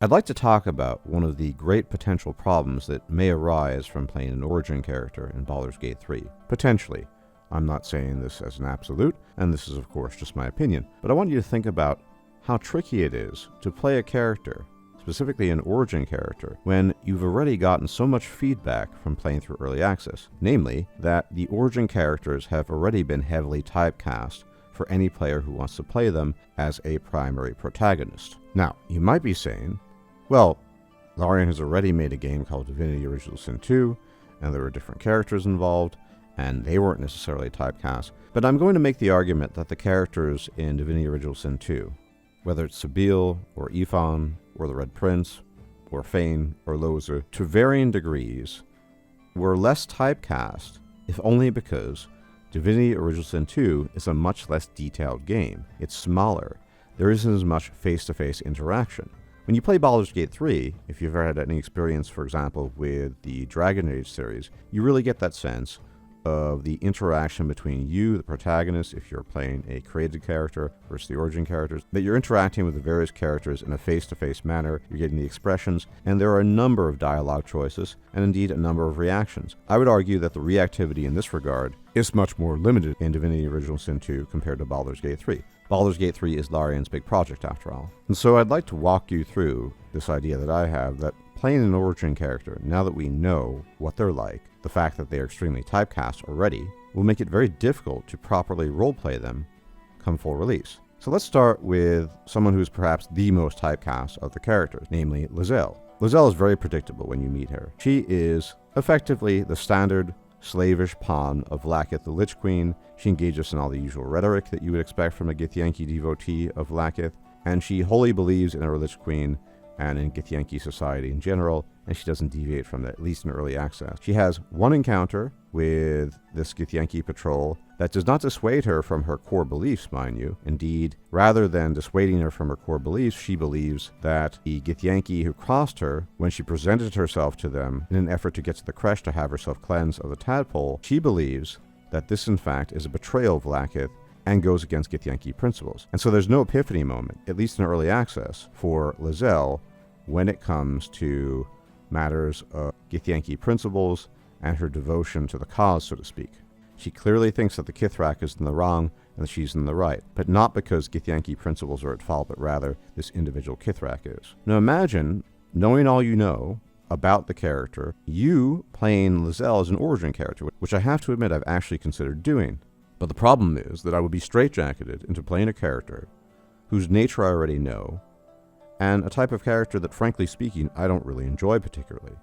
I'd like to talk about one of the great potential problems that may arise from playing an origin character in Baldur's Gate 3. Potentially. I'm not saying this as an absolute, and this is of course just my opinion, but I want you to think about how tricky it is to play a character, specifically an origin character, when you've already gotten so much feedback from playing through early access, namely that the origin characters have already been heavily typecast for any player who wants to play them as a primary protagonist. Now, you might be saying, well, Larian has already made a game called Divinity Original Sin 2, and there were different characters involved, and they weren't necessarily typecast. But I'm going to make the argument that the characters in Divinity Original Sin 2, whether it's Sabeel, or Ifan, or the Red Prince, or Fane, or Lae'zel, to varying degrees, were less typecast, if only because Divinity Original Sin 2 is a much less detailed game. It's smaller. There isn't as much face-to-face interaction. When you play Baldur's Gate 3, if you've ever had any experience, for example, with the Dragon Age series, you really get that sense of the interaction between you, the protagonist, if you're playing a created character versus the origin characters, that you're interacting with the various characters in a face-to-face manner, you're getting the expressions, and there are a number of dialogue choices, and indeed a number of reactions. I would argue that the reactivity in this regard is much more limited in Divinity Original Sin 2 compared to Baldur's Gate 3. Baldur's Gate 3 is Larian's big project, after all. And so I'd like to walk you through this idea that I have that playing an origin character, now that we know what they're like, the fact that they are extremely typecast already, will make it very difficult to properly roleplay them come full release. So let's start with someone who's perhaps the most typecast of the characters, namely Lae'zel. Lae'zel is very predictable when you meet her. She is effectively the standard slavish pawn of Vlaakith the Lich Queen. She engages in all the usual rhetoric that you would expect from a Githyanki devotee of Vlaakith, and she wholly believes in her Lich Queen and in Githyanki society in general, and she doesn't deviate from that, at least in early access. She has one encounter with this Githyanki patrol that does not dissuade her from her core beliefs, mind you. Indeed, rather than dissuading her from her core beliefs, she believes that the Githyanki who crossed her, when she presented herself to them in an effort to get to the creche to have herself cleansed of the tadpole, she believes that this in fact is a betrayal of Vlaakith and goes against Githyanki principles. And so there's no epiphany moment, at least in early access, for Lae'zel when it comes to matters of Githyanki principles and her devotion to the cause, so to speak. She clearly thinks that the Kithrak is in the wrong and that she's in the right, but not because Githyanki principles are at fault, but rather this individual Kithrak is. Now imagine, knowing all you know about the character, you playing Lae'zel as an origin character, which I have to admit I've actually considered doing. But the problem is that I would be straitjacketed into playing a character whose nature I already know, and a type of character that, frankly speaking, I don't really enjoy particularly.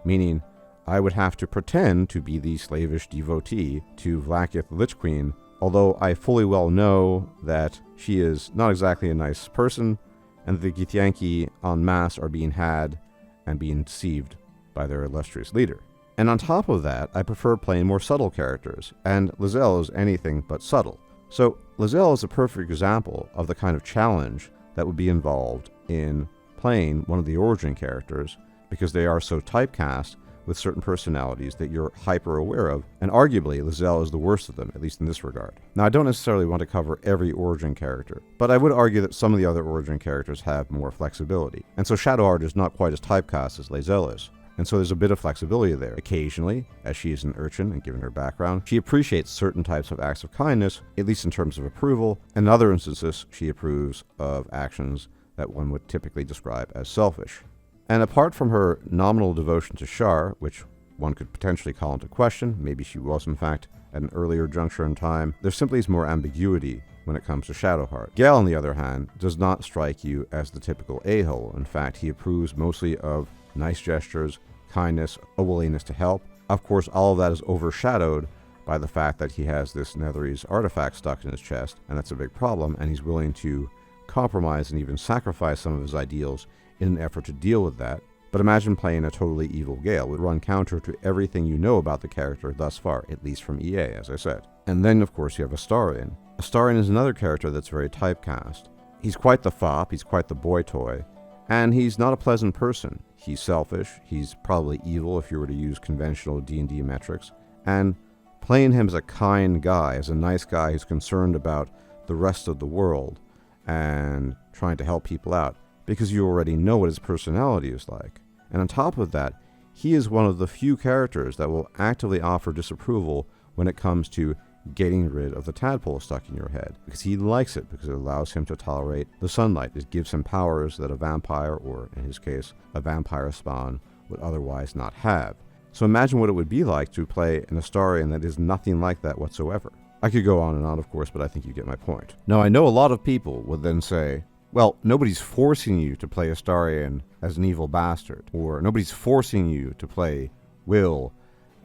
Meaning, I would have to pretend to be the slavish devotee to Vlaakith the Lich Queen, although I fully well know that she is not exactly a nice person, and the Githyanki en masse are being had and being deceived by their illustrious leader. And on top of that, I prefer playing more subtle characters, and Lae'zel is anything but subtle. So Lae'zel is a perfect example of the kind of challenge that would be involved in playing one of the origin characters, because they are so typecast with certain personalities that you're hyper aware of, and arguably Lae'zel is the worst of them, at least in this regard. Now, I don't necessarily want to cover every origin character, but I would argue that some of the other origin characters have more flexibility, and so Shadowheart is not quite as typecast as Lae'zel is. And so there's a bit of flexibility there. Occasionally, as she is an urchin and given her background, she appreciates certain types of acts of kindness, at least in terms of approval. In other instances, she approves of actions that one would typically describe as selfish. And apart from her nominal devotion to Shar, which one could potentially call into question, maybe she was in fact at an earlier juncture in time, there simply is more ambiguity when it comes to Shadowheart. Gale, on the other hand, does not strike you as the typical a-hole. In fact, he approves mostly of nice gestures, kindness, a willingness to help. Of course, all of that is overshadowed by the fact that he has this Netherese artifact stuck in his chest, and that's a big problem, and he's willing to compromise and even sacrifice some of his ideals in an effort to deal with that. But imagine playing a totally evil Gale. It would run counter to everything you know about the character thus far, at least from EA, as I said. And then, of course, you have Astarion. Astarion is another character that's very typecast. He's quite the fop, he's quite the boy toy, and he's not a pleasant person. He's selfish, he's probably evil if you were to use conventional D&D metrics, and playing him as a kind guy, as a nice guy who's concerned about the rest of the world and trying to help people out, because you already know what his personality is like. And on top of that, he is one of the few characters that will actively offer disapproval when it comes to getting rid of the tadpole stuck in your head, because he likes it, because it allows him to tolerate the sunlight. It gives him powers that a vampire, or in his case, a vampire spawn, would otherwise not have. So imagine what it would be like to play an Astarion that is nothing like that whatsoever. I could go on and on, of course, but I think you get my point. Now, I know a lot of people would then say, well, nobody's forcing you to play Astarion as an evil bastard, or nobody's forcing you to play Will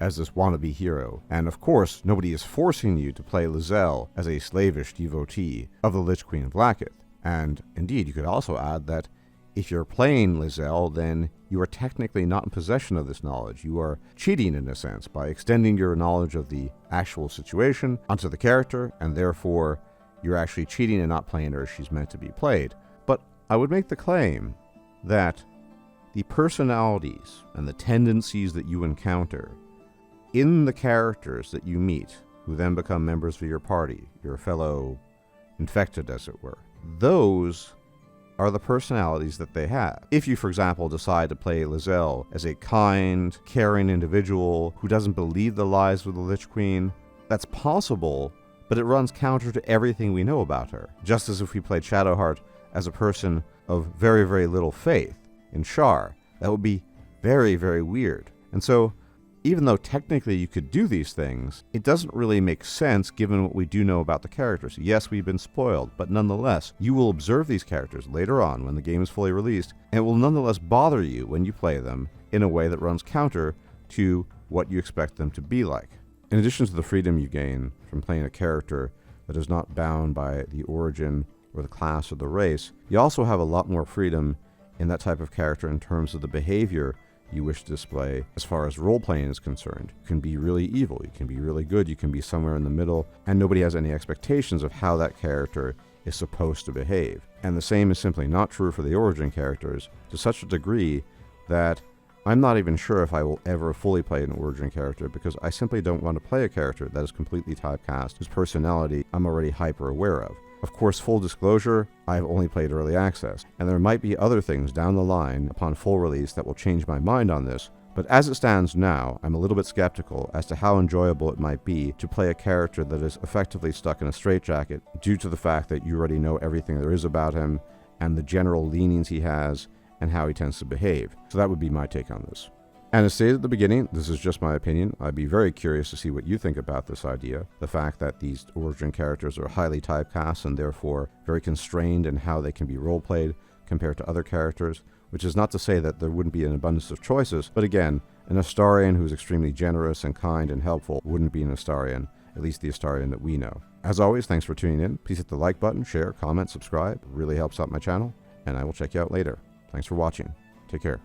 as this wannabe hero. And of course, nobody is forcing you to play Lae'zel as a slavish devotee of the Lich Queen of Blackith. And indeed, you could also add that if you're playing Lae'zel, then you are technically not in possession of this knowledge. You are cheating, in a sense, by extending your knowledge of the actual situation onto the character, and therefore you're actually cheating and not playing her as she's meant to be played. But I would make the claim that the personalities and the tendencies that you encounter in the characters that you meet, who then become members of your party, your fellow infected, as it were, those are the personalities that they have. If you, for example, decide to play Lae'zel as a kind, caring individual who doesn't believe the lies of the Lich Queen, that's possible, but it runs counter to everything we know about her. Just as if we played Shadowheart as a person of very, very little faith in Shar, that would be very, very weird. And so, even though technically you could do these things, it doesn't really make sense given what we do know about the characters. Yes, we've been spoiled, but nonetheless, you will observe these characters later on when the game is fully released, and it will nonetheless bother you when you play them in a way that runs counter to what you expect them to be like. In addition to the freedom you gain from playing a character that is not bound by the origin or the class or the race, you also have a lot more freedom in that type of character in terms of the behavior you wish to display as far as role-playing is concerned. You can be really evil, you can be really good, you can be somewhere in the middle, and nobody has any expectations of how that character is supposed to behave. And the same is simply not true for the origin characters, to such a degree that I'm not even sure if I will ever fully play an origin character, because I simply don't want to play a character that is completely typecast, whose personality I'm already hyper aware of. Of course, full disclosure, I've only played early access, and there might be other things down the line upon full release that will change my mind on this, but as it stands now, I'm a little bit skeptical as to how enjoyable it might be to play a character that is effectively stuck in a straitjacket due to the fact that you already know everything there is about him and the general leanings he has and how he tends to behave. So that would be my take on this. And as stated at the beginning, this is just my opinion. I'd be very curious to see what you think about this idea. The fact that these origin characters are highly typecast and therefore very constrained in how they can be role-played compared to other characters, which is not to say that there wouldn't be an abundance of choices, but again, an Astarion who's extremely generous and kind and helpful wouldn't be an Astarion, at least the Astarion that we know. As always, thanks for tuning in. Please hit the like button, share, comment, subscribe. It really helps out my channel, and I will check you out later. Thanks for watching. Take care.